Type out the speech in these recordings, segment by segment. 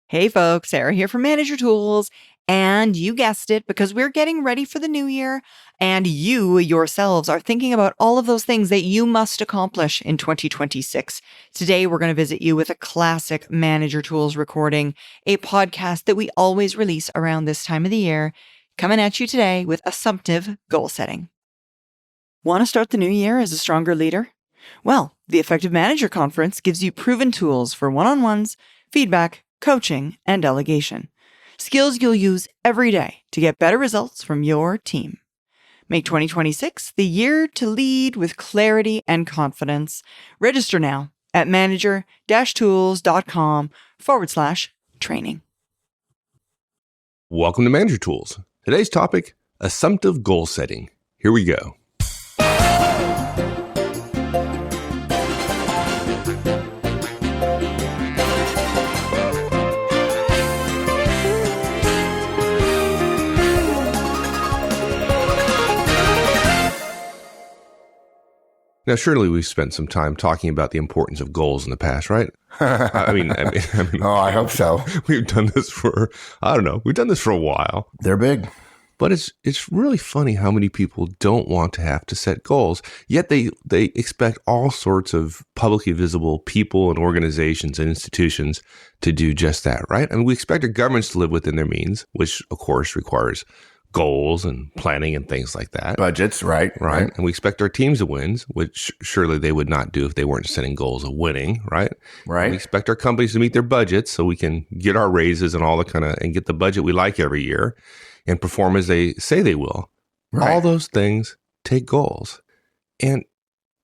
Hey folks, Sarah here from Manager Tools. And you guessed it, because we're getting ready for the new year, and you yourselves are thinking about all of those things that you must accomplish in 2026. Today, we're going to visit you with a classic Manager Tools recording, a podcast that we always release around this time of the year, coming at you today with Assumptive goal setting. Want to start the new year as a stronger leader? Well, the Effective Manager Conference gives you proven tools for one-on-ones, feedback, coaching, and delegation. Skills you'll use every day to get better results from your team. Make 2026 the year to lead with clarity and confidence. Register now at manager-tools.com/training. Welcome to Manager Tools. Today's topic, assumptive goal setting. Here we go. Now, surely we've spent some time talking about the importance of goals in the past, right? I mean, oh, I hope so. We've done this for, we've done this for a while. They're big. But it's really funny how many people don't want to have to set goals, yet they expect all sorts of publicly visible people and organizations and institutions to do just that, right? I mean, we expect our governments to live within their means, which of course requires goals and planning and things like that. Budgets, right. And we expect our teams to win, which surely they would not do if they weren't setting goals of winning, right? Right. We expect our companies to meet their budgets so we can get our raises and all the and get the budget we like every year and perform as they say they will. Right. All those things take goals. And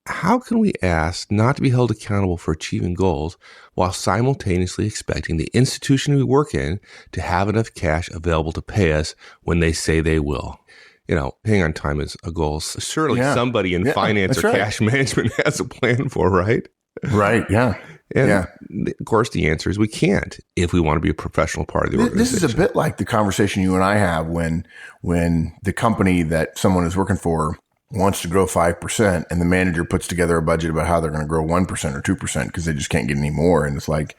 how can we ask not to be held accountable for achieving goals while simultaneously expecting the institution we work in to have enough cash available to pay us when they say they will? You know, paying on time is a goal. Surely somebody in finance or cash management has a plan for, right? Right, yeah. And of course, the answer is we can't if we want to be a professional part of the organization. This is a bit like the conversation you and I have when the company that someone is working for wants to grow 5% and the manager puts together a budget about how they're going to grow 1% or 2% because they just can't get any more. And it's like,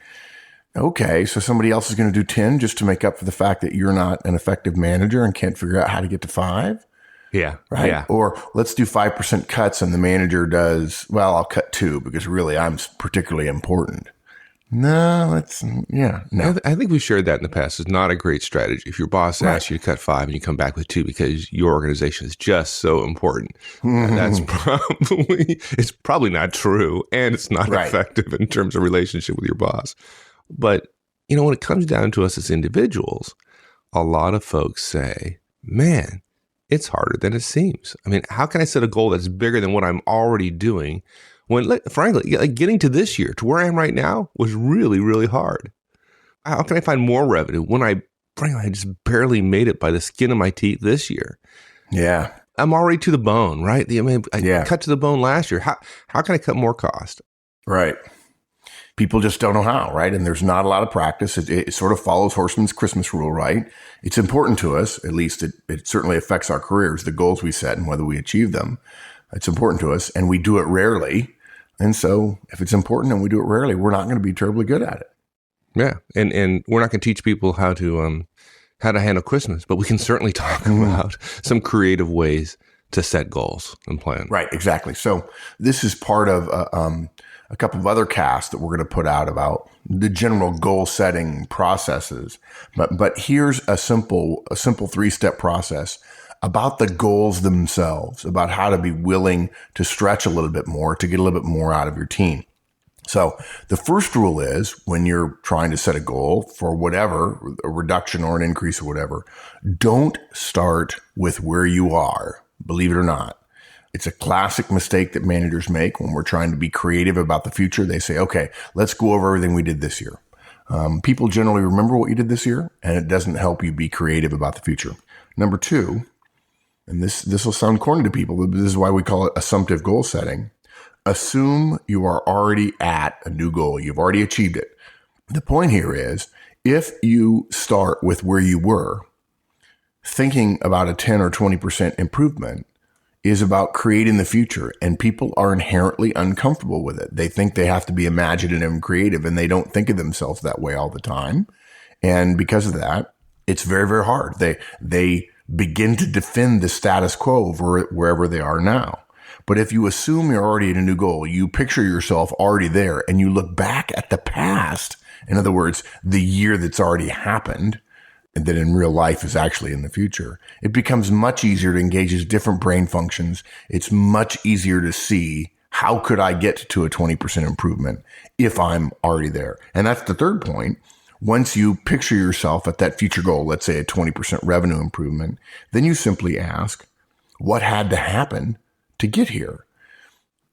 okay, so somebody else is going to do 10 just to make up for the fact that you're not an effective manager and can't figure out how to get to 5. Yeah. Right. Yeah. Or let's do 5% cuts and the manager does, well, I'll cut 2 because really I'm particularly important. No. I think we've shared that in the past. It's not a great strategy. If your boss asks you to cut 5 and you come back with 2 because your organization is just so important, it's probably not true, and it's not effective in terms of relationship with your boss. But, when it comes down to us as individuals, a lot of folks say, man, it's harder than it seems. I mean, how can I set a goal that's bigger than what I'm already doing when, frankly, getting to this year, to where I am right now, was really, really hard? How can I find more revenue when I just barely made it by the skin of my teeth this year? Yeah. I'm already to the bone, right? I cut to the bone last year. How can I cut more cost? Right. People just don't know how, right? And there's not a lot of practice. It sort of follows Horseman's Christmas rule, right? It's important to us, at least it certainly affects our careers, the goals we set and whether we achieve them. It's important to us, and we do it rarely. And so if it's important and we do it rarely, we're not going to be terribly good at it. Yeah. And we're not going to teach people how to handle Christmas, but we can certainly talk about some creative ways to set goals and plan. Right. Exactly. So this is part of a couple of other casts that we're going to put out about the general goal setting processes. But here's a simple 3-step process about the goals themselves, about how to be willing to stretch a little bit more, to get a little bit more out of your team. So the first rule is, when you're trying to set a goal for whatever, a reduction or an increase or whatever, don't start with where you are, believe it or not. It's a classic mistake that managers make when we're trying to be creative about the future. They say, okay, let's go over everything we did this year. People generally remember what you did this year, and it doesn't help you be creative about the future. Number 2, and this will sound corny to people, but this is why we call it assumptive goal setting. Assume you are already at a new goal. You've already achieved it. The point here is, if you start with where you were, thinking about a 10 or 20% improvement is about creating the future, and people are inherently uncomfortable with it. They think they have to be imaginative and creative, and they don't think of themselves that way all the time. And because of that, it's very, very hard. They begin to defend the status quo wherever they are now. But if you assume you're already at a new goal, you picture yourself already there, and you look back at the past, in other words, the year that's already happened, and that in real life is actually in the future, it becomes much easier to engage different brain functions. It's much easier to see, how could I get to a 20% improvement if I'm already there? And that's the third point. Once you picture yourself at that future goal, let's say a 20% revenue improvement, then you simply ask, what had to happen to get here?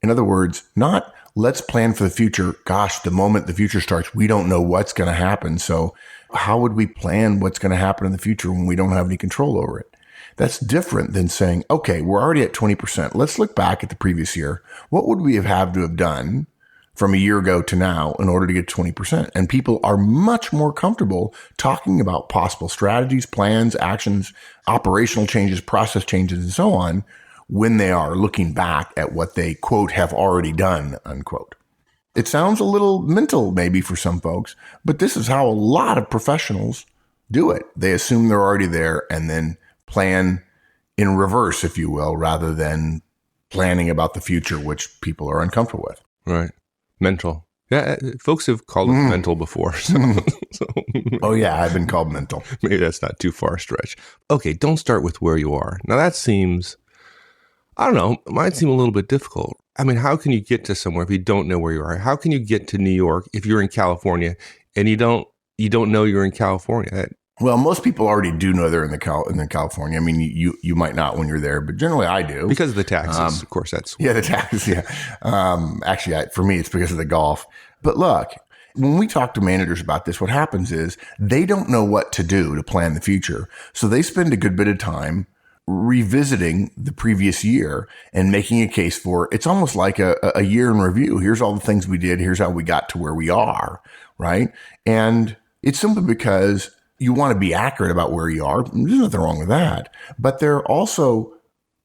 In other words, not let's plan for the future. Gosh, the moment the future starts, we don't know what's going to happen. So how would we plan what's going to happen in the future when we don't have any control over it? That's different than saying, okay, we're already at 20%. Let's look back at the previous year. What would we have had to have done from a year ago to now in order to get 20%? And people are much more comfortable talking about possible strategies, plans, actions, operational changes, process changes, and so on, when they are looking back at what they, quote, have already done, unquote. It sounds a little mental maybe for some folks, but this is how a lot of professionals do it. They assume they're already there and then plan in reverse, if you will, rather than planning about the future, which people are uncomfortable with. Right. Mental. Yeah, folks have called it mental before. So. Oh, yeah, I've been called mental. Maybe that's not too far a stretch. Okay, don't start with where you are. Now that seems, I don't know, it might seem a little bit difficult. I mean, how can you get to somewhere if you don't know where you are? How can you get to New York if you're in California and you don't know you're in California? Well, most people already do know they're in California. I mean, you might not when you're there, but generally I do. Because of the taxes, of course. That's the taxes. Yeah. Actually, for me, it's because of the golf. But look, when we talk to managers about this, what happens is they don't know what to do to plan the future. So they spend a good bit of time revisiting the previous year and making a case for it. It's almost like a year in review. Here's all the things we did. Here's how we got to where we are. Right. And it's simply because you want to be accurate about where you are. There's nothing wrong with that. But they're also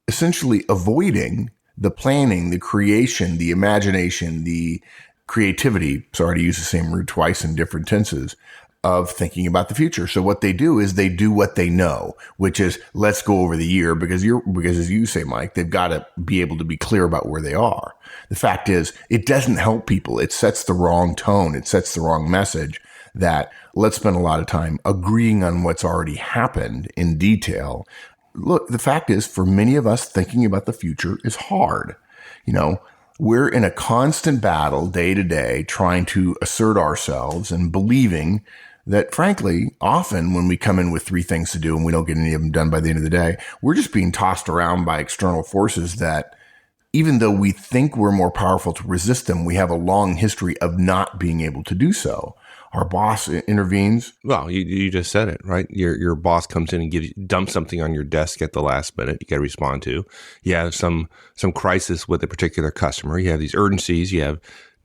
essentially avoiding the planning, the creation, the imagination, the creativity. Sorry to use the same word twice in different tenses, of thinking about the future. So what they do is they do what they know, which is let's go over the year because as you say, Mike, they've got to be able to be clear about where they are. The fact is it doesn't help people. It sets the wrong tone. It sets the wrong message that let's spend a lot of time agreeing on what's already happened in detail. Look, the fact is for many of us, thinking about the future is hard. You know, we're in a constant battle day to day, trying to assert ourselves and believing that, frankly, often when we come in with 3 things to do and we don't get any of them done by the end of the day, we're just being tossed around by external forces that, even though we think we're more powerful to resist them, we have a long history of not being able to do so. Our boss intervenes. Well, you just said it, right? Your boss comes in and dumps something on your desk at the last minute. You got to respond to. You have some crisis with a particular customer. You have these urgencies. You have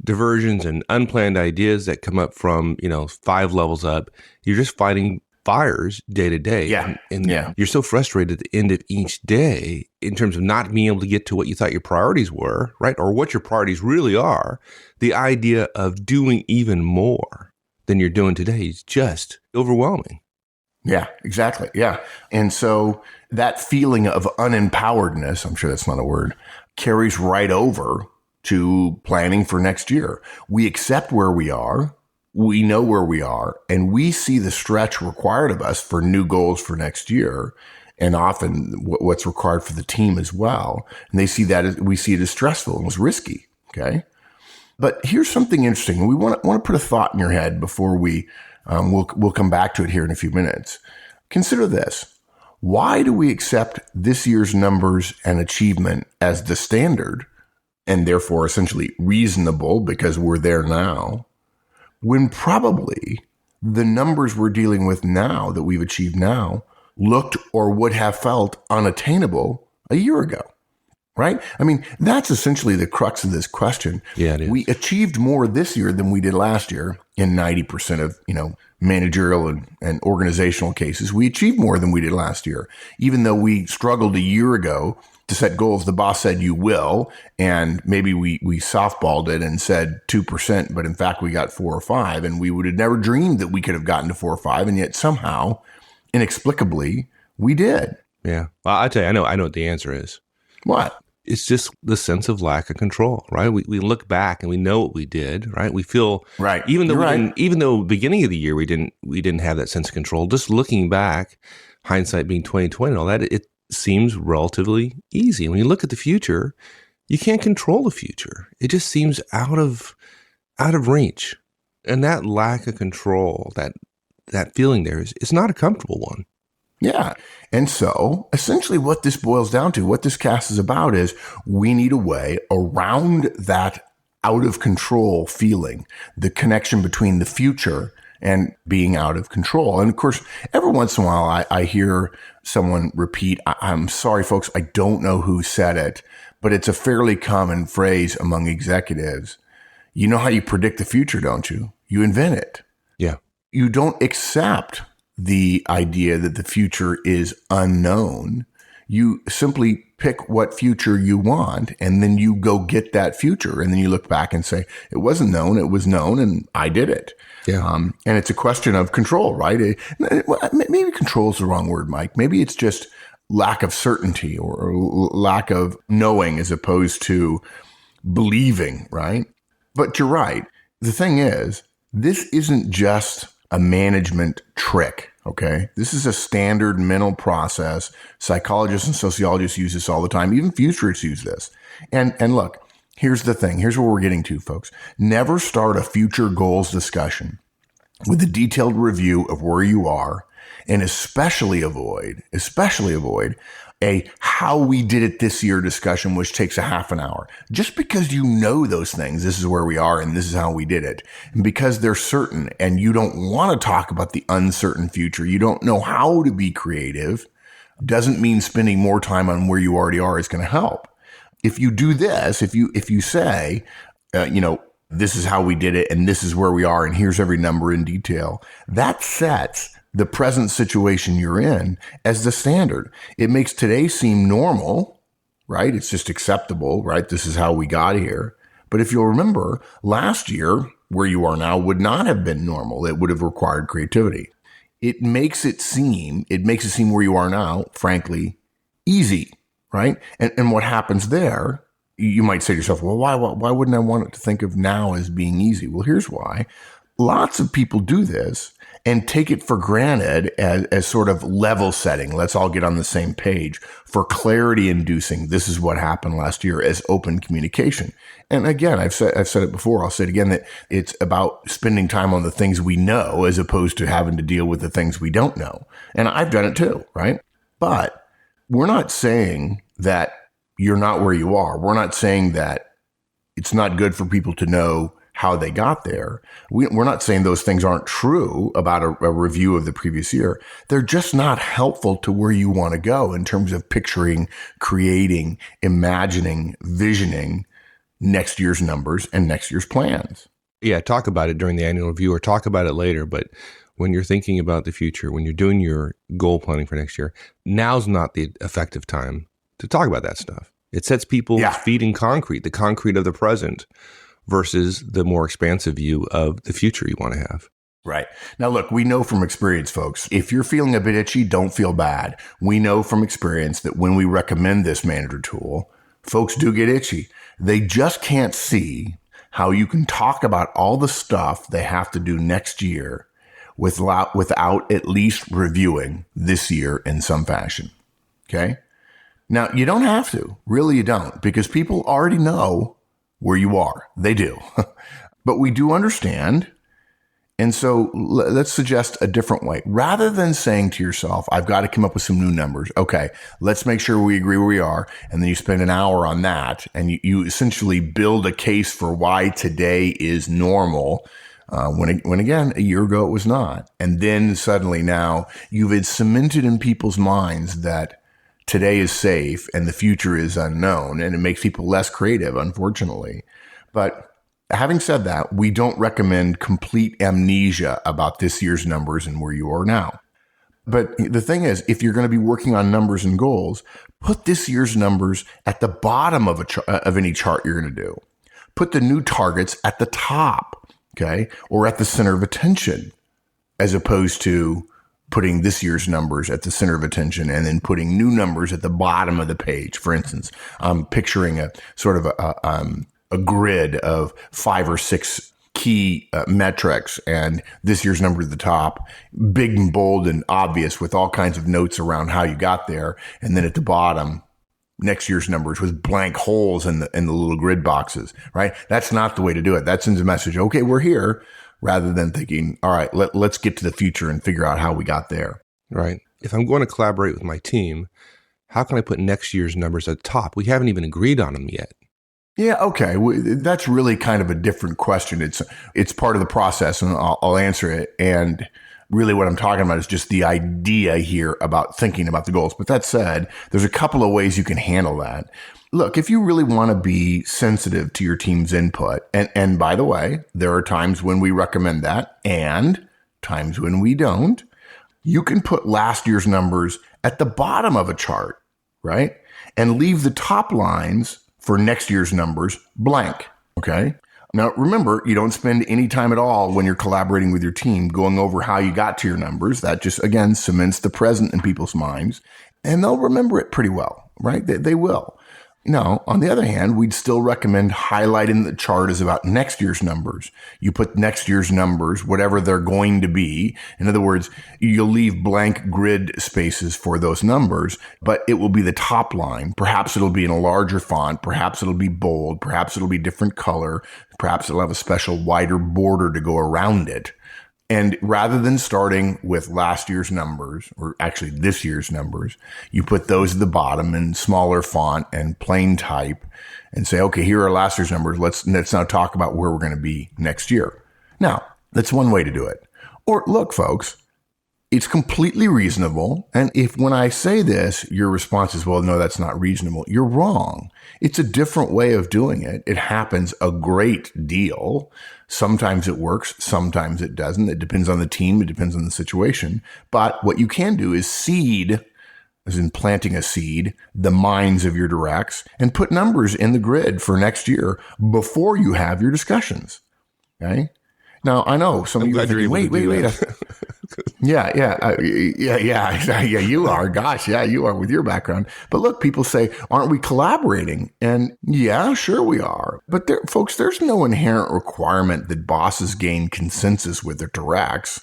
diversions and unplanned ideas that come up from 5 levels up. You're just fighting fires day to day. Yeah. And you're so frustrated at the end of each day in terms of not being able to get to what you thought your priorities were, right? Or what your priorities really are. The idea of doing even more than you're doing today is just overwhelming. Yeah, exactly. Yeah. And so that feeling of unempoweredness, I'm sure that's not a word, carries right over to planning for next year. We accept where we are. We know where we are, and we see the stretch required of us for new goals for next year, and often what's required for the team as well. And we see it as stressful and as risky. Okay. But here's something interesting. We want to put a thought in your head before we'll come back to it here in a few minutes. Consider this. Why do we accept this year's numbers and achievement as the standard and therefore essentially reasonable because we're there now, when probably the numbers we're dealing with now that we've achieved now looked or would have felt unattainable a year ago? right? I mean, that's essentially the crux of this question. Yeah, it is. We achieved more this year than we did last year in 90% of, managerial and organizational cases. We achieved more than we did last year, even though we struggled a year ago to set goals. The boss said, you will, and maybe we softballed it and said 2%, but in fact we got 4 or 5, and we would have never dreamed that we could have gotten to 4 or 5, and yet somehow, inexplicably, we did. Yeah. Well, I tell you, I know what the answer is. What? It's just the sense of lack of control, right? We look back and we know what we did, right? We feel right. Even though You're even though beginning of the year we didn't have that sense of control. Just looking back, hindsight being 20/20 and all that, it seems relatively easy. When you look at the future, you can't control the future. It just seems out of reach, and that lack of control, that feeling there is not a comfortable one. Yeah. And so essentially what this boils down to, what this cast is about, is we need a way around that out of control feeling, the connection between the future and being out of control. And of course, every once in a while, I hear someone repeat, I'm sorry, folks, I don't know who said it, but it's a fairly common phrase among executives. You know how you predict the future, don't you? You invent it. Yeah. You don't accept the idea that the future is unknown. You simply pick what future you want, and then you go get that future. And then you look back and say, it wasn't known, it was known, and I did it. Yeah. And it's a question of control, right? Maybe control is the wrong word, Mike. Maybe it's just lack of certainty or lack of knowing as opposed to believing, right? But you're right. The thing is, this isn't just a management trick, okay? This is a standard mental process. Psychologists and sociologists use this all the time. Even futurists use this. And look, here's the thing. Here's what we're getting to, folks. Never start a future goals discussion with a detailed review of where you are, and especially avoid a how we did it this year discussion, which takes a half an hour. Just because you know those things, this is where we are and this is how we did it. And because they're certain and you don't want to talk about the uncertain future, you don't know how to be creative, doesn't mean spending more time on where you already are is going to help. If you do this, if you say, this is how we did it and this is where we are and here's every number in detail, that sets the present situation you're in as the standard. It makes today seem normal, right? It's just acceptable, right? This is how we got here. But if you'll remember, last year, where you are now would not have been normal. It would have required creativity. It makes it seem where you are now, frankly, easy, right? And what happens there, you might say to yourself, well, why wouldn't I want it to think of now as being easy? Well, here's why. Lots of people do this and take it for granted as sort of level setting. Let's all get on the same page for clarity inducing. This is what happened last year as open communication. And again, I've said it before. I'll say it again, that it's about spending time on the things we know as opposed to having to deal with the things we don't know. And I've done it too, right? But we're not saying that you're not where you are. We're not saying that it's not good for people to know how they got there. We're not saying those things aren't true about a review of the previous year. They're just not helpful to where you want to go in terms of picturing, creating, imagining, visioning next year's numbers and next year's plans. Yeah, talk about it during the annual review or talk about it later. But when you're thinking about the future, when you're doing your goal planning for next year, now's not the effective time to talk about that stuff. It sets people's feet in concrete, the concrete of the present, versus the more expansive view of the future you want to have. Right. Now, look, we know from experience, folks, if you're feeling a bit itchy, don't feel bad. We know from experience that when we recommend this manager tool, folks do get itchy. They just can't see how you can talk about all the stuff they have to do next year without at least reviewing this year in some fashion. Okay? Now, you don't have to. Really, you don't, because people already know where you are. They do. But we do understand. And so let's suggest a different way. Rather than saying to yourself, I've got to come up with some new numbers. Okay, let's make sure we agree where we are. And then you spend an hour on that. And you essentially build a case for why today is normal. When again, a year ago it was not. And then suddenly now you've cemented in people's minds that today is safe and the future is unknown, and it makes people less creative, unfortunately. But having said that, we don't recommend complete amnesia about this year's numbers and where you are now. But the thing is, if you're going to be working on numbers and goals, put this year's numbers at the bottom of any chart you're going to do. Put the new targets at the top, okay, or at the center of attention, as opposed to putting this year's numbers at the center of attention and then putting new numbers at the bottom of the page. For instance, I'm picturing a sort of a grid of 5 or 6 key metrics, and this year's number at the top, big and bold and obvious with all kinds of notes around how you got there. And then at the bottom, next year's numbers with blank holes in the little grid boxes, right? That's not the way to do it. That sends a message, okay, we're here, rather than thinking, all right, let's get to the future and figure out how we got there. Right. If I'm going to collaborate with my team, how can I put next year's numbers at the top? We haven't even agreed on them yet. Yeah, okay. That's really kind of a different question. It's part of the process, and I'll answer it. And really what I'm talking about is just the idea here about thinking about the goals. But that said, there's a couple of ways you can handle that. Look, if you really want to be sensitive to your team's input, and by the way, there are times when we recommend that and times when we don't, you can put last year's numbers at the bottom of a chart, right? And leave the top lines for next year's numbers blank, okay? Now, remember, you don't spend any time at all when you're collaborating with your team going over how you got to your numbers. That just, again, cements the present in people's minds, and they'll remember it pretty well, right? They will. Now, on the other hand, we'd still recommend highlighting the chart as about next year's numbers. You put next year's numbers, whatever they're going to be. In other words, you'll leave blank grid spaces for those numbers, but it will be the top line. Perhaps it'll be in a larger font. Perhaps it'll be bold. Perhaps it'll be different color. Perhaps it'll have a special wider border to go around it. And rather than starting with last year's numbers, or actually this year's numbers, you put those at the bottom in smaller font and plain type and say, okay, here are last year's numbers. Let's now talk about where we're going to be next year. Now, that's one way to do it. Or look, folks, it's completely reasonable. And if when I say this, your response is, well, no, that's not reasonable, you're wrong. It's a different way of doing it. It happens a great deal. Sometimes it works. Sometimes it doesn't. It depends on the team. It depends on the situation. But what you can do is seed, as in planting a seed, the minds of your directs and put numbers in the grid for next year before you have your discussions. Okay. Now, I know some of you are thinking, wait. Yeah, you are. Gosh, yeah, you are with your background. But look, people say, aren't we collaborating? And yeah, sure we are. But folks, there's no inherent requirement that bosses gain consensus with their directs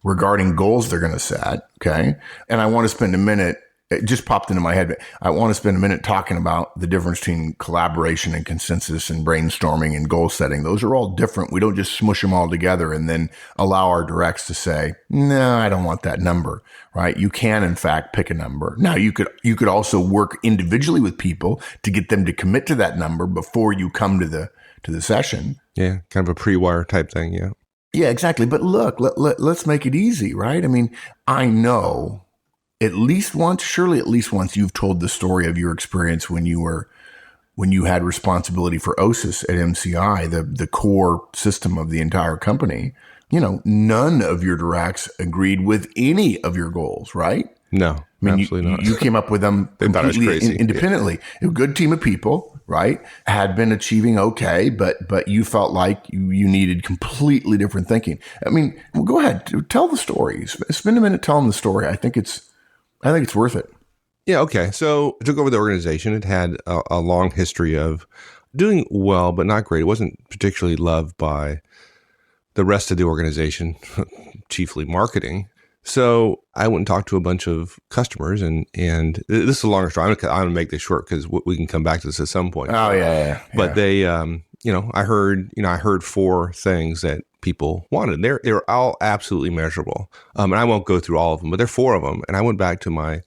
regarding goals they're going to set. Okay. And I want to spend a minute, it just popped into my head. I want to spend a minute talking about the difference between collaboration and consensus and brainstorming and goal setting. Those are all different. We don't just smush them all together and then allow our directs to say, no, I don't want that number, right? You can, in fact, pick a number. Now, you could also work individually with people to get them to commit to that number before you come to the session. Yeah, kind of a pre-wire type thing, yeah. Yeah, exactly. But look, let's make it easy, right? I mean, I know at least once you've told the story of your experience when you had responsibility for OSIS at MCI, the core system of the entire company. You know, none of your directs agreed with any of your goals, right? No, I mean, absolutely not. You came up with them completely independently. Yeah. A good team of people, right? Had been achieving okay, but you felt like you needed completely different thinking. I mean, well, go ahead, tell the story. Spend a minute telling the story. I think it's worth it. Yeah, okay. So I took over the organization. It had a long history of doing well, but not great. It wasn't particularly loved by the rest of the organization, chiefly marketing. So I went and talked to a bunch of customers, and this is a longer story. I'm going to make this short because we can come back to this at some point. Oh, yeah. But they, I heard 4 things that people wanted. They're all absolutely measurable. And I won't go through all of them, but there are 4 of them. And I went back to my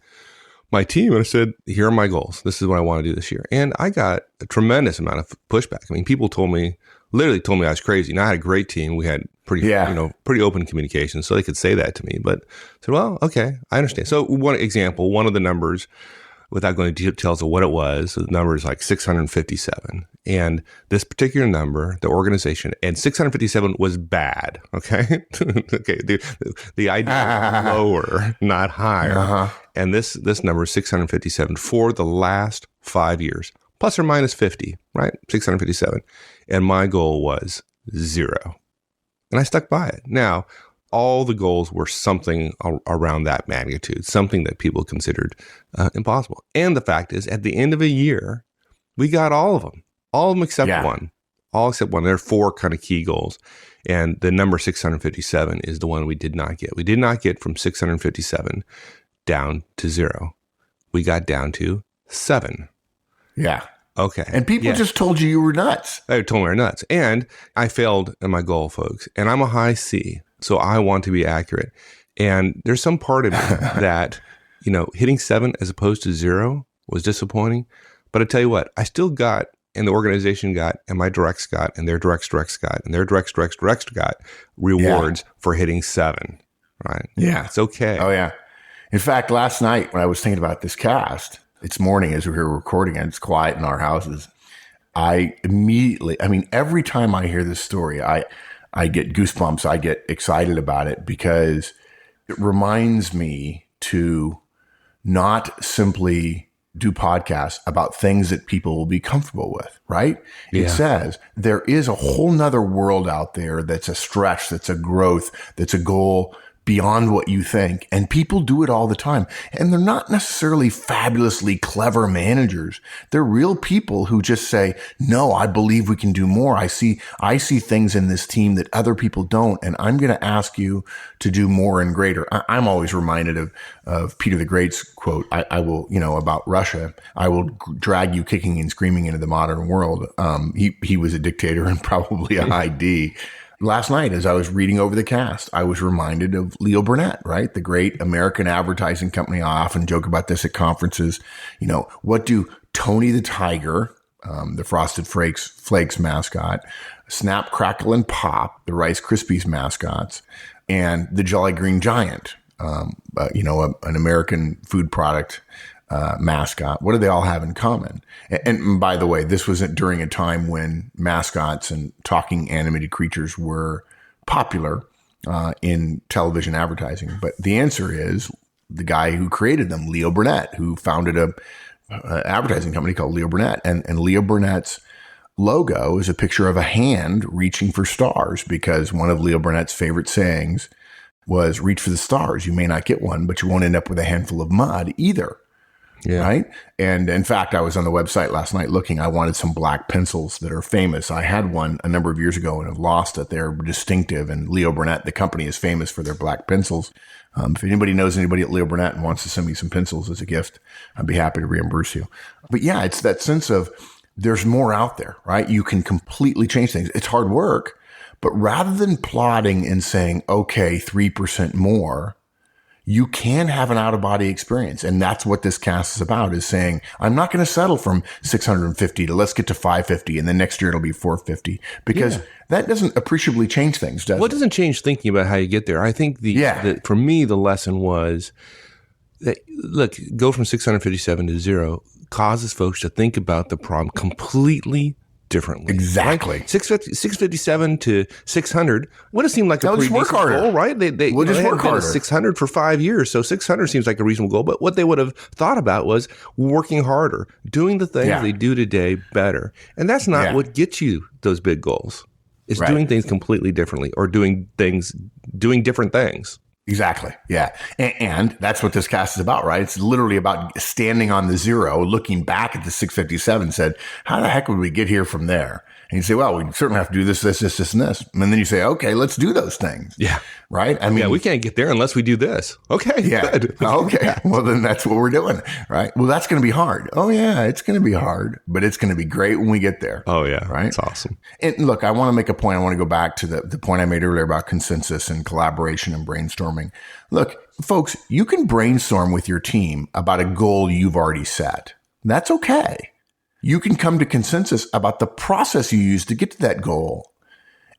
team and I said, here are my goals. This is what I want to do this year. And I got a tremendous amount of pushback. I mean, people literally told me I was crazy. And I had a great team. We had pretty open communication, so they could say that to me. But I said, well, okay, I understand. So one of the numbers without going into details of what it was, the number is like 657. And this particular number, the organization, and 657 was bad. Okay. Okay. The idea was lower, not higher. And this number is 657 for the last 5 years, plus or minus 50, right? 657. And my goal was 0. And I stuck by it. Now, all the goals were something around that magnitude, something that people considered impossible. And the fact is, at the end of a year, we got all of them except one. All except one. There are 4 kind of key goals. And the number 657 is the one we did not get. We did not get from 657 down to 0. We got down to 7. Yeah. Okay. And people just told you were nuts. They told me we were nuts. And I failed in my goal, folks. And I'm a high C. So I want to be accurate. And there's some part of me that, hitting 7 as opposed to 0 was disappointing. But I tell you what, I still got, and the organization got, and my directs got, and their directs got, and their directs got rewards for hitting 7. Right? Yeah. It's okay. Oh, yeah. In fact, last night when I was thinking about this cast, it's morning as we were recording and it's quiet in our houses. I immediately, every time I hear this story, I get goosebumps. I get excited about it because it reminds me to not simply do podcasts about things that people will be comfortable with, right? Yeah. It says there is a whole nother world out there that's a stretch, that's a growth, that's a goal beyond what you think. And people do it all the time. And they're not necessarily fabulously clever managers. They're real people who just say, no, I believe we can do more. I see things in this team that other people don't. And I'm going to ask you to do more and greater. I'm always reminded of Peter the Great's quote. I will, about Russia, I will drag you kicking and screaming into the modern world. He was a dictator and probably a high D. Last night, as I was reading over the cast, I was reminded of Leo Burnett, right? The great American advertising company. I often joke about this at conferences. What do Tony the Tiger, the Frosted Flakes mascot, Snap, Crackle, and Pop, the Rice Krispies mascots, and the Jolly Green Giant, an American food product mascot. What do they all have in common? And by the way, this wasn't during a time when mascots and talking animated creatures were popular in television advertising. But the answer is the guy who created them, Leo Burnett, who founded a advertising company called Leo Burnett. And Leo Burnett's logo is a picture of a hand reaching for stars because one of Leo Burnett's favorite sayings was reach for the stars. You may not get one, but you won't end up with a handful of mud either. Yeah. Right. And in fact, I was on the website last night looking. I wanted some black pencils that are famous. I had one a number of years ago and have lost it. They're distinctive. And Leo Burnett, the company, is famous for their black pencils. If anybody knows anybody at Leo Burnett and wants to send me some pencils as a gift, I'd be happy to reimburse you. But yeah, it's that sense of there's more out there, right? You can completely change things. It's hard work, but rather than plodding and saying, okay, 3% more, you can have an out-of-body experience. And that's what this cast is about, is saying, I'm not going to settle from 650 to let's get to 550, and then next year it'll be 450, because that doesn't appreciably change things, does it? Well, it doesn't change thinking about how you get there. I think for me, the lesson was that, look, go from 657 to 0 causes folks to think about the problem completely differently. Exactly. Right? 657 to 600 would have seemed like a pretty decent goal, right? We'll just work harder. 600 for 5 years, so 600 seems like a reasonable goal. But what they would have thought about was working harder, doing the things they do today better. And that's not what gets you those big goals. It's doing things completely differently, or doing different things. Exactly. Yeah. And that's what this cast is about, right? It's literally about standing on the 0, looking back at the 657, said, how the heck would we get here from there? And you say, well, we certainly have to do this, and this. And then you say, okay, let's do those things. Yeah. Right? I mean, we can't get there unless we do this. Okay. Yeah. Good. Okay. Well, then that's what we're doing. Right. Well, that's going to be hard. Oh, yeah. It's going to be hard, but it's going to be great when we get there. Oh, yeah. Right. It's awesome. And look, I want to make a point. I want to go back to the point I made earlier about consensus and collaboration and brainstorming. Look, folks, you can brainstorm with your team about a goal you've already set. That's okay. You can come to consensus about the process you use to get to that goal.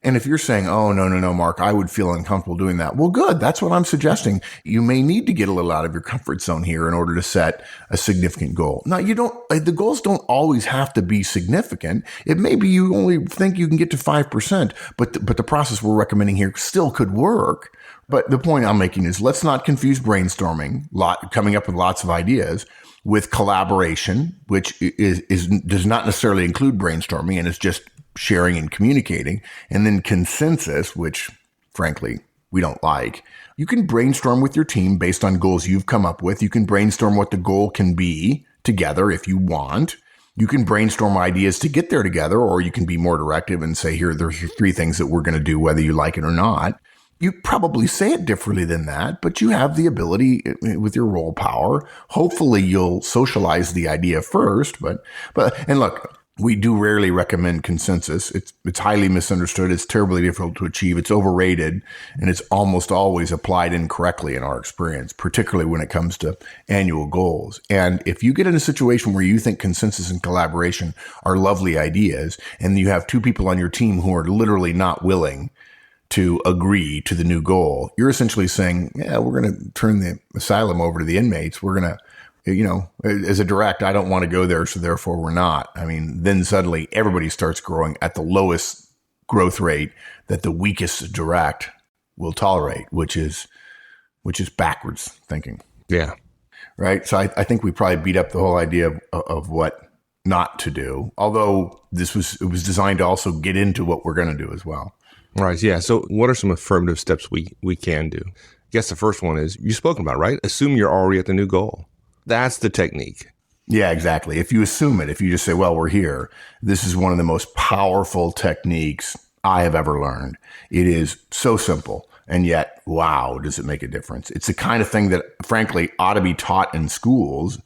And if you're saying, oh, no, Mark, I would feel uncomfortable doing that. Well, good. That's what I'm suggesting. You may need to get a little out of your comfort zone here in order to set a significant goal. Now, the goals don't always have to be significant. It may be you only think you can get to 5%, but the process we're recommending here still could work. But the point I'm making is let's not confuse brainstorming, coming up with lots of ideas, with collaboration, which does not necessarily include brainstorming and is just sharing and communicating, and then consensus, which frankly we don't like. You can brainstorm with your team based on goals you've come up with. You can brainstorm what the goal can be together if you want. You can brainstorm ideas to get there together, or you can be more directive and say, here are 3 things that we're going to do, whether you like it or not. You probably say it differently than that, but you have the ability with your role power. Hopefully you'll socialize the idea first, and look, we do rarely recommend consensus. It's highly misunderstood. It's terribly difficult to achieve. It's overrated, and it's almost always applied incorrectly in our experience, particularly when it comes to annual goals. And if you get in a situation where you think consensus and collaboration are lovely ideas, and you have 2 people on your team who are literally not willing to agree to the new goal, you're essentially saying, yeah, we're going to turn the asylum over to the inmates. We're going to, as a direct, I don't want to go there, so therefore we're not. I mean, then suddenly everybody starts growing at the lowest growth rate that the weakest direct will tolerate, which is backwards thinking. Yeah. Right. So I think we probably beat up the whole idea of what not to do, although it was designed to also get into what we're going to do as well. Right. Yeah. So what are some affirmative steps we can do? I guess the first one is you've spoken about, right? Assume you're already at the new goal. That's the technique. Yeah, exactly. If you assume it, if you just say, well, we're here, this is one of the most powerful techniques I have ever learned. It is so simple. And yet, wow, does it make a difference? It's the kind of thing that, frankly, ought to be taught in schools,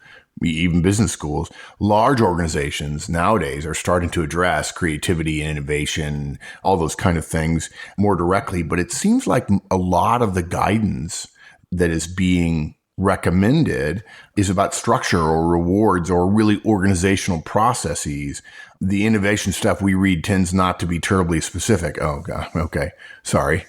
even business schools. Large organizations nowadays are starting to address creativity and innovation, all those kind of things more directly. But it seems like a lot of the guidance that is being recommended is about structure or rewards or really organizational processes. The innovation stuff we read tends not to be terribly specific. Oh, God. Okay. Sorry.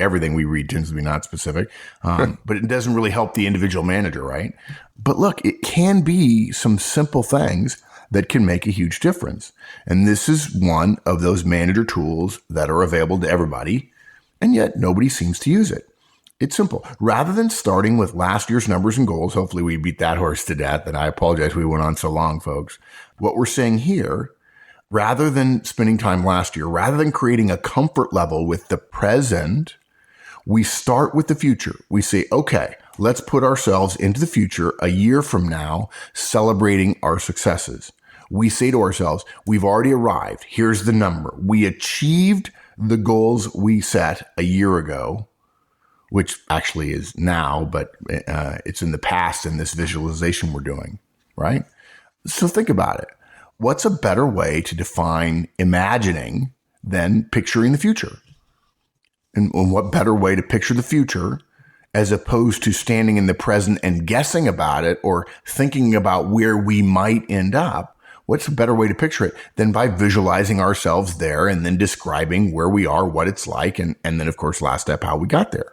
Everything we read tends to be not specific. But it doesn't really help the individual manager, right? But look, it can be some simple things that can make a huge difference. And this is one of those manager tools that are available to everybody, and yet nobody seems to use it. It's simple. Rather than starting with last year's numbers and goals, hopefully we beat that horse to death, and I apologize we went on so long, folks. What we're saying here, rather than spending time last year, rather than creating a comfort level with the present, we start with the future. We say, okay, let's put ourselves into the future a year from now, celebrating our successes. We say to ourselves, we've already arrived. Here's the number. We achieved the goals we set a year ago, which actually is now, but it's in the past in this visualization we're doing, right? So think about it. What's a better way to define imagining than picturing the future? And what better way to picture the future as opposed to standing in the present and guessing about it or thinking about where we might end up? What's a better way to picture it than by visualizing ourselves there and then describing where we are, what it's like, and then, of course, last step, how we got there.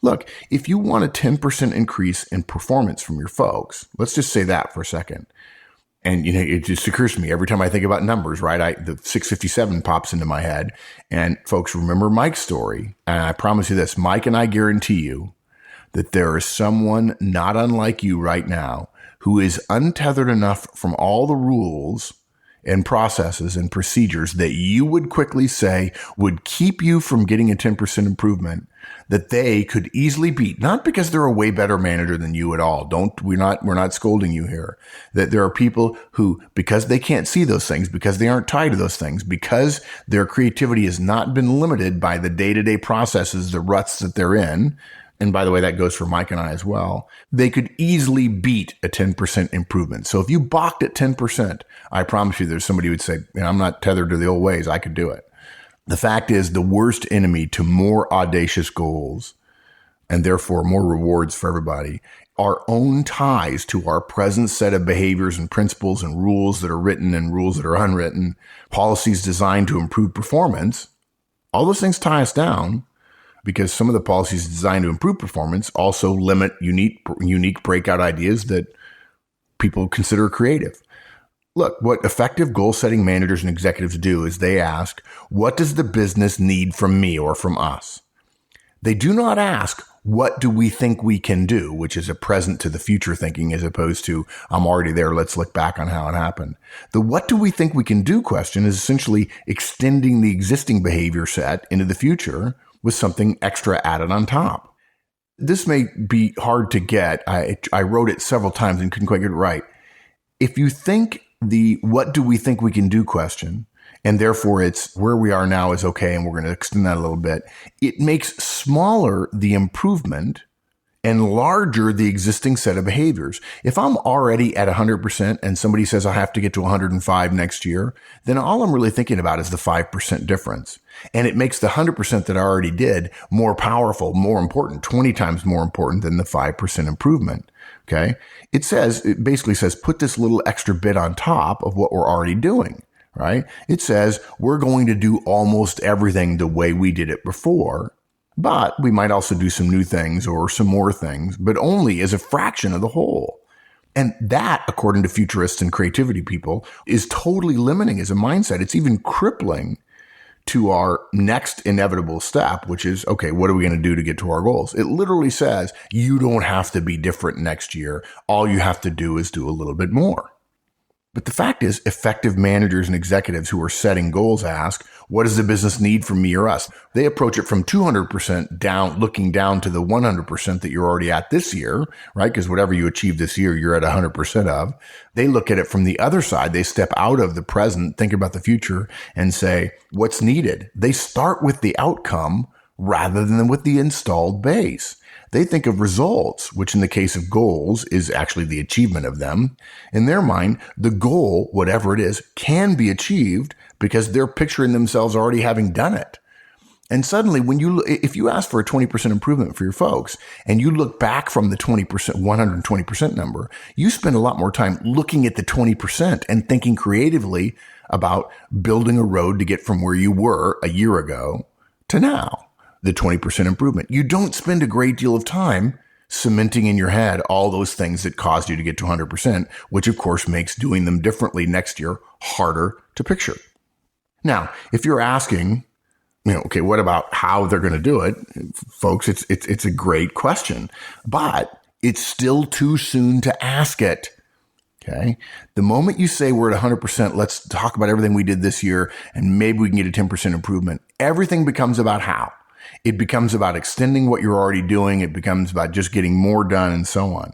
Look, if you want a 10% increase in performance from your folks, let's just say that for a second. And, it just occurs to me every time I think about numbers, right? The 657 pops into my head. And folks, remember Mike's story. And I promise you this, Mike and I guarantee you that there is someone not unlike you right now who is untethered enough from all the rules and processes and procedures that you would quickly say would keep you from getting a 10% improvement that they could easily beat, not because they're a way better manager than you at all. We're not scolding you here. That there are people who, because they can't see those things, because they aren't tied to those things, because their creativity has not been limited by the day-to-day processes, the ruts that they're in. And by the way, that goes for Mike and I as well. They could easily beat a 10% improvement. So if you balked at 10%, I promise you there's somebody who would say, I'm not tethered to the old ways. I could do it. The fact is, the worst enemy to more audacious goals, and therefore more rewards for everybody, our own ties to our present set of behaviors and principles and rules that are written and rules that are unwritten, policies designed to improve performance, All those things tie us down because some of the policies designed to improve performance also limit unique breakout ideas that people consider creative. Look, what effective goal-setting managers and executives do is they ask, what does the business need from me or from us? They do not ask, what do we think we can do, which is a present to the future thinking as opposed to, I'm already there, let's look back on how it happened. The what do we think we can do question is essentially extending the existing behavior set into the future with something extra added on top. This may be hard to get. I wrote it several times and couldn't quite get it right. If you think the what do we think we can do question, and therefore it's where we are now is okay, and we're going to extend that a little bit, it makes smaller the improvement and larger the existing set of behaviors. If I'm already at 100% and somebody says I have to get to 105 next year, then all I'm really thinking about is the 5% difference. And it makes the 100% that I already did more powerful, more important, 20 times more important than the 5% improvement. Okay. It basically says, put this little extra bit on top of what we're already doing, right? It says we're going to do almost everything the way we did it before, but we might also do some new things or some more things, but only as a fraction of the whole. And that, according to futurists and creativity people, is totally limiting as a mindset. It's even crippling to our next inevitable step, which is, okay, what are we going to do to get to our goals? It literally says, you don't have to be different next year. All you have to do is do a little bit more. But the fact is, effective managers and executives who are setting goals ask, what does the business need from me or us? They approach it from 200% down, looking down to the 100% that you're already at this year, right? Because whatever you achieve this year, you're at 100% of. They look at it from the other side. They step out of the present, think about the future, and say, what's needed? They start with the outcome rather than with the installed base. They think of results, which in the case of goals is actually the achievement of them. In their mind, the goal, whatever it is, can be achieved because they're picturing themselves already having done it. And suddenly, if you ask for a 20% improvement for your folks and you look back from the 20%, 120% number, you spend a lot more time looking at the 20% and thinking creatively about building a road to get from where you were a year ago to now. The 20% improvement. You don't spend a great deal of time cementing in your head all those things that caused you to get to 100%, which of course makes doing them differently next year harder to picture. Now, if you're asking, okay, what about how they're going to do it? Folks, it's a great question, but it's still too soon to ask it. Okay. The moment you say we're at 100%, let's talk about everything we did this year and maybe we can get a 10% improvement. Everything becomes about how. It becomes about extending what you're already doing. It becomes about just getting more done and so on.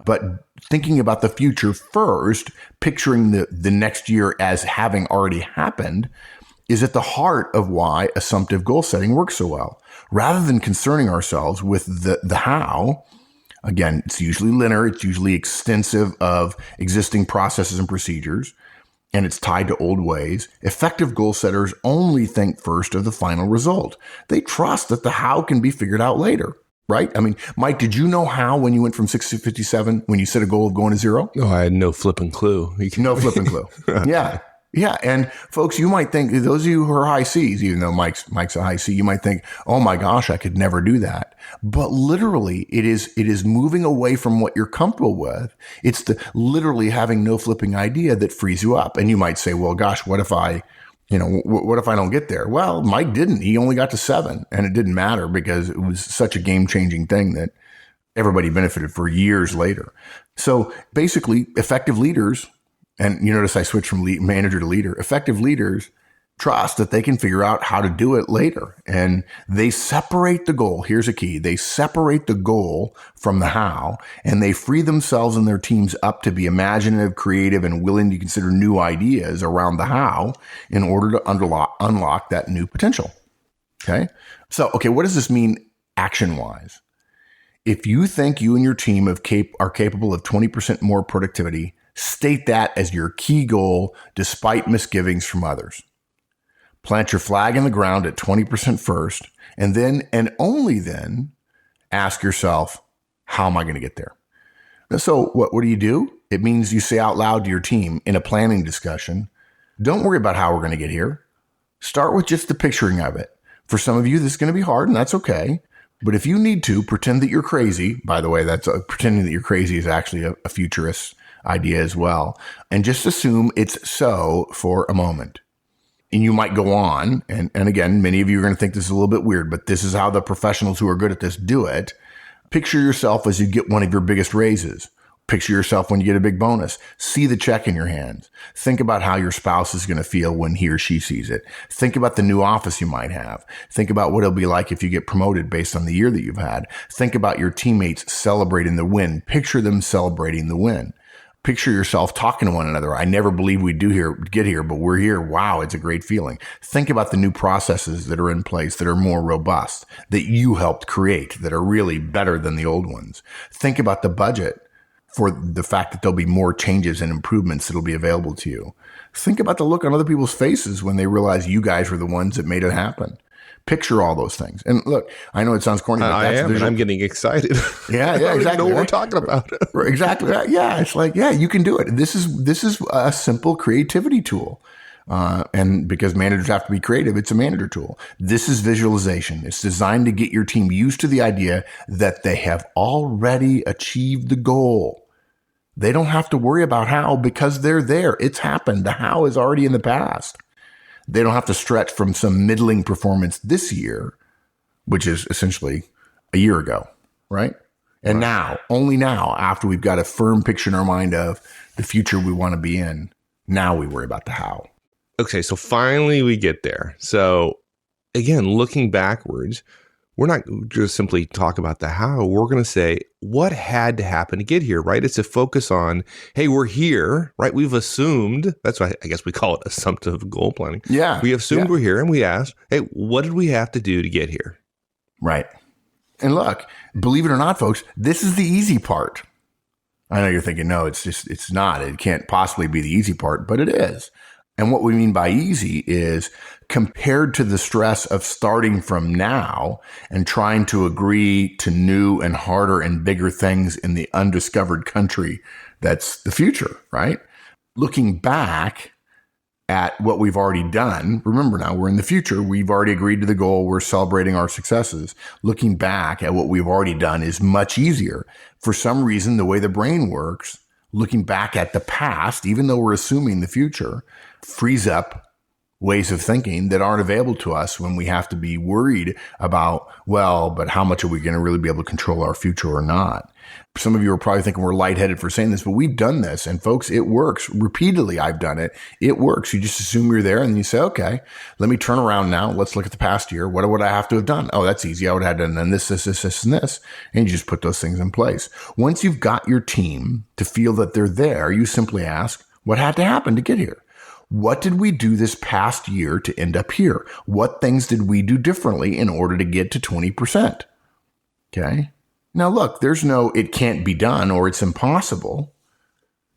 But thinking about the future first, picturing the next year as having already happened is at the heart of why assumptive goal setting works so well. Rather than concerning ourselves with the how, again, it's usually linear. It's usually extensive of existing processes and procedures, and it's tied to old ways. Effective goal setters only think first of the final result. They trust that the how can be figured out later, right? I mean, Mike, did you know how when you went from 6 to 57, when you set a goal of going to 0? Oh, I had no flipping clue. No flipping clue. Yeah. Yeah. And folks, you might think, those of you who are high C's, even though Mike's a high C, you might think, oh my gosh, I could never do that. But literally it is moving away from what you're comfortable with. It's the literally having no flipping idea that frees you up. And you might say, well, gosh, what if I don't get there? Well, Mike didn't. He only got to 7 and it didn't matter because it was such a game changing thing that everybody benefited for years later. So basically effective leaders, and you notice I switched from manager to leader. Effective leaders trust that they can figure out how to do it later. And they separate the goal. Here's a key. They separate the goal from the how, and they free themselves and their teams up to be imaginative, creative, and willing to consider new ideas around the how in order to unlock that new potential. Okay. So, what does this mean action-wise? If you think you and your team are capable of 20% more productivity, state that as your key goal despite misgivings from others. Plant your flag in the ground at 20% first, and then, and only then, ask yourself, how am I going to get there? So what do? It means you say out loud to your team in a planning discussion, don't worry about how we're going to get here. Start with just the picturing of it. For some of you, this is going to be hard, and that's okay. But if you need to, pretend that you're crazy. By the way, pretending that you're crazy is actually a futurist idea as well. And just assume it's so for a moment. And you might go on. And again, many of you are going to think this is a little bit weird, but this is how the professionals who are good at this do it. Picture yourself as you get one of your biggest raises. Picture yourself when you get a big bonus. See the check in your hands. Think about how your spouse is going to feel when he or she sees it. Think about the new office you might have. Think about what it'll be like if you get promoted based on the year that you've had. Think about your teammates celebrating the win. Picture them celebrating the win. Picture yourself talking to one another. I never believed we'd get here, but we're here. Wow, it's a great feeling. Think about the new processes that are in place that are more robust, that you helped create, that are really better than the old ones. Think about the budget for the fact that there'll be more changes and improvements that'll be available to you. Think about the look on other people's faces when they realize you guys were the ones that made it happen. Picture all those things. And look, I know it sounds corny, but I am, and I'm getting excited. Yeah, I don't exactly. even know what we're talking about. Exactly. Yeah, it's like, yeah, you can do it. This is a simple creativity tool. And because managers have to be creative, it's a manager tool. This is visualization. It's designed to get your team used to the idea that they have already achieved the goal. They don't have to worry about how because they're there. It's happened. The how is already in the past. They don't have to stretch from some middling performance this year, which is essentially a year ago, right? And now, only now, after we've got a firm picture in our mind of the future we want to be in, now we worry about the how. Okay, so finally we get there. So again, looking backwards, we're not just simply talk about the how. We're going to say what had to happen to get here, right? It's a focus on, hey, we're here, right? We've assumed, that's why I guess we call it assumptive goal planning. Yeah. We assumed we're here and we asked, hey, what did we have to do to get here? Right. And look, believe it or not, folks, this is the easy part. I know you're thinking, no, it's not. It can't possibly be the easy part, but it is. And what we mean by easy is compared to the stress of starting from now and trying to agree to new and harder and bigger things in the undiscovered country that's the future, right? Looking back at what we've already done, remember now we're in the future. We've already agreed to the goal. We're celebrating our successes. Looking back at what we've already done is much easier. For some reason, the way the brain works, looking back at the past, even though we're assuming the future, frees up ways of thinking that aren't available to us when we have to be worried about, well, but how much are we going to really be able to control our future or not? Some of you are probably thinking we're lightheaded for saying this, but we've done this. And folks, it works. Repeatedly, I've done it. It works. You just assume you're there and you say, okay, let me turn around now. Let's look at the past year. What would I have to have done? Oh, that's easy. I would have done this, and this. And you just put those things in place. Once you've got your team to feel that they're there, you simply ask, what had to happen to get here? What did we do this past year to end up here? What things did we do differently in order to get to 20%? Okay. Now look, there's no, it can't be done or it's impossible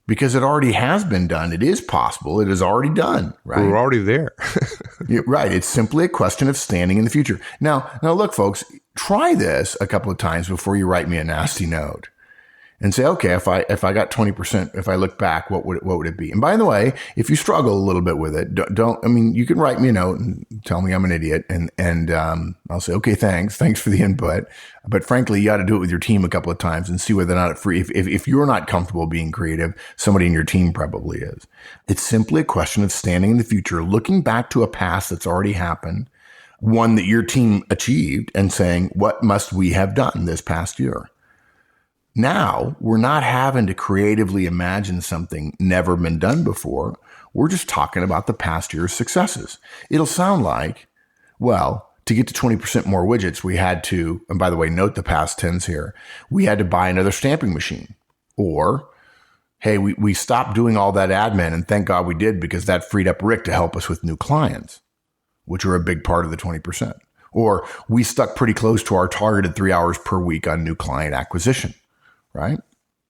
because it already has been done. It is possible. It is already done, right? We're already there. Yeah, right. It's simply a question of standing in the future. Now look, folks, try this a couple of times before you write me a nasty note. And say, okay, if I got 20%, if I look back, what would it be? And by the way, if you struggle a little bit with it, you can write me a note and tell me I'm an idiot, and I'll say, okay, thanks for the input. But frankly, you got to do it with your team a couple of times and see whether or not if you're not comfortable being creative, somebody in your team probably is. It's simply a question of standing in the future, looking back to a past that's already happened, one that your team achieved, and saying, what must we have done this past year? Now, we're not having to creatively imagine something never been done before. We're just talking about the past year's successes. It'll sound like, well, to get to 20% more widgets, we had to, and by the way, note the past tense here, we had to buy another stamping machine. Or, hey, we stopped doing all that admin, and thank God we did because that freed up Rick to help us with new clients, which are a big part of the 20%. Or we stuck pretty close to our targeted 3 hours per week on new client acquisition. Right?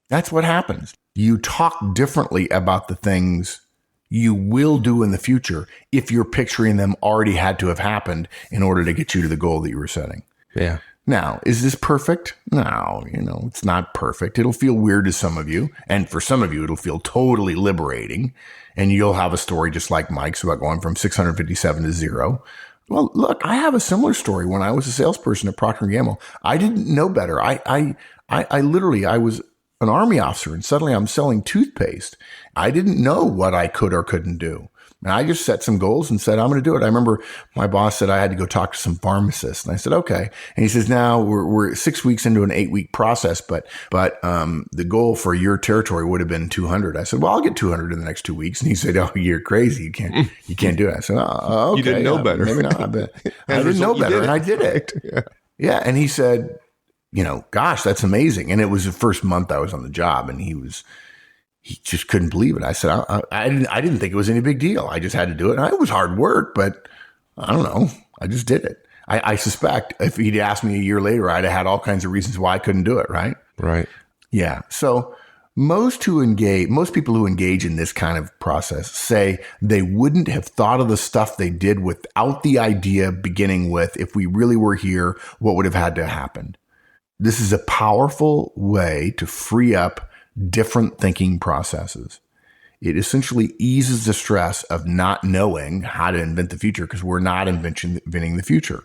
That's what happens. You talk differently about the things you will do in the future if you're picturing them already had to have happened in order to get you to the goal that you were setting. Yeah. Now, is this perfect? No, it's not perfect. It'll feel weird to some of you. And for some of you, it'll feel totally liberating. And you'll have a story just like Mike's about going from 657 to 0. Well, look, I have a similar story. When I was a salesperson at Procter & Gamble, I didn't know better. I literally, I was an Army officer and suddenly I'm selling toothpaste. I didn't know what I could or couldn't do. And I just set some goals and said, I'm going to do it. I remember my boss said I had to go talk to some pharmacists. And I said, okay. And he says, now we're 6 weeks into an 8-week process, but the goal for your territory would have been 200. I said, well, I'll get 200 in the next 2 weeks. And he said, oh, you're crazy. You can't do it. I said, oh, okay. You didn't know better. Maybe not. But I didn't know better. And I did it. Yeah. And he said, gosh, that's amazing. And it was the first month I was on the job and he just couldn't believe it. I said, I didn't think it was any big deal. I just had to do it. And it was hard work, but I don't know. I just did it. I suspect if he'd asked me a year later, I'd have had all kinds of reasons why I couldn't do it. Right. Right. Yeah. So most people who engage in this kind of process say they wouldn't have thought of the stuff they did without the idea beginning with, if we really were here, what would have had to happen? This is a powerful way to free up different thinking processes. It essentially eases the stress of not knowing how to invent the future because we're not inventing the future.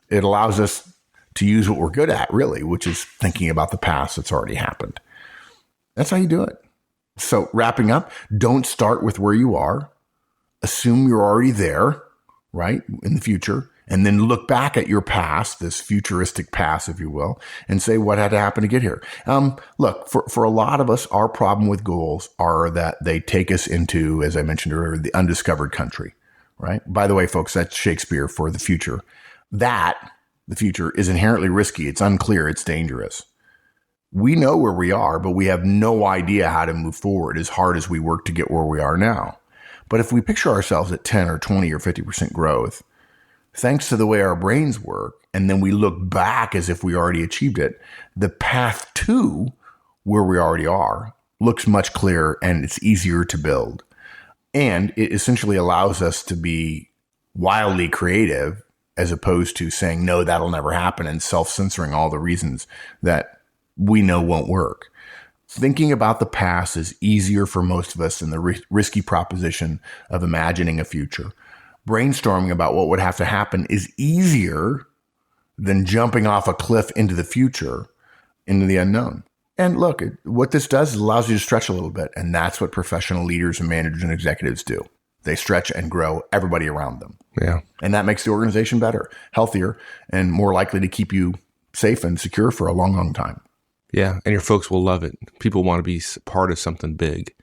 It allows us to use what we're good at, really, which is thinking about the past that's already happened. That's how you do it. So wrapping up, don't start with where you are. Assume you're already there, right, in the future. And then look back at your past, this futuristic past, if you will, and say what had to happen to get here. Look, for a lot of us, our problem with goals are that they take us into, as I mentioned earlier, the undiscovered country, right? By the way, folks, that's Shakespeare for the future. The future is inherently risky. It's unclear. It's dangerous. We know where we are, but we have no idea how to move forward as hard as we work to get where we are now. But if we picture ourselves at 10 or 20 or 50% growth, thanks to the way our brains work, and then we look back as if we already achieved it, the path to where we already are looks much clearer and it's easier to build. And it essentially allows us to be wildly creative as opposed to saying, no, that'll never happen, and self-censoring all the reasons that we know won't work. Thinking about the past is easier for most of us than the risky proposition of imagining a future. Brainstorming about what would have to happen is easier than jumping off a cliff into the future, into the unknown. And look, what this does is allows you to stretch a little bit. And that's what professional leaders and managers and executives do. They stretch and grow everybody around them. Yeah. And that makes the organization better, healthier, and more likely to keep you safe and secure for a long, long time. Yeah. And your folks will love it. People want to be part of something big.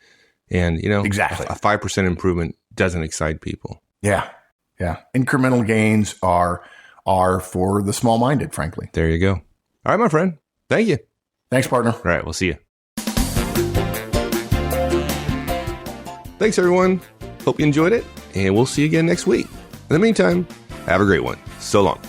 And, exactly. A 5% improvement doesn't excite people. Yeah. Yeah. Incremental gains are for the small-minded, frankly. There you go. All right, my friend. Thank you. Thanks, partner. All right. We'll see you. Thanks, everyone. Hope you enjoyed it. And we'll see you again next week. In the meantime, have a great one. So long.